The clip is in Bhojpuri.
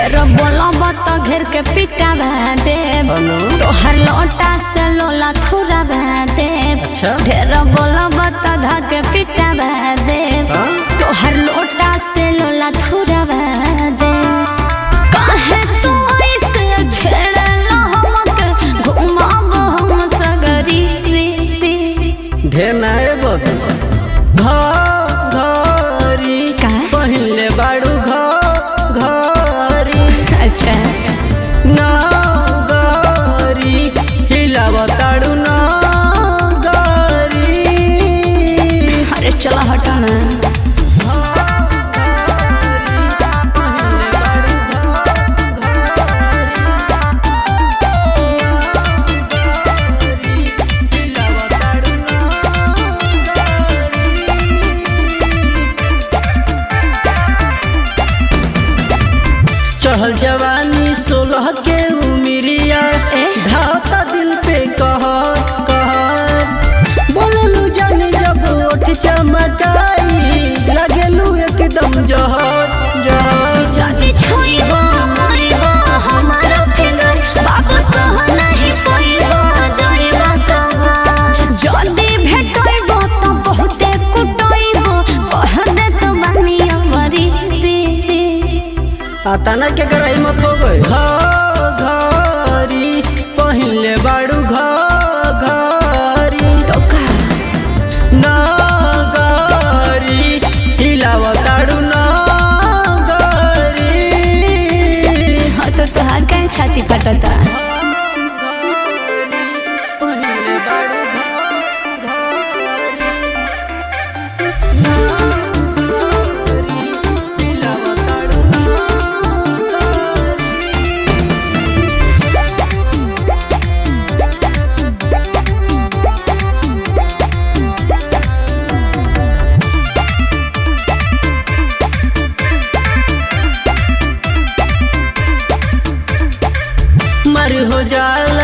ढेर बोलब तो घेर के पिटा देव तोहर लोटा से लोला थुरा देव। अच्छा ढेर बोलब तो धाके पिटा देव तोहर लोटा से लोला थुरा देव। काहे तू ऐसे छेड़ला हमके घुमाब हम सगरी ढेर नाए बबी घरी पहले बाड़ू घरी। अच्छा ना गरी हिलावताड़ू ना गरी। अरे चला हटा ना चढ़ल जवानी 16 के उमिरिया ढाता दिल पे कहर बोललू जानी जब ओठ चमकाई लगेलू एकदम जहर जहर। जानी छोइबो मोइबो हमारा फिंगर बाबू सह नहीं पोइबो जाइबो कबर। जल्दी भेटइबो तो बहुते कुटइबो कह दे तो बानी अमरी आता ना के गराई मत हो गए घरी पहले बाड़ू घरी तो का ना गरी हिलावताड़ू ना गरी। हाँ तो तुहार काहे छाती फटता। पहले बाड़ू मर हो जाला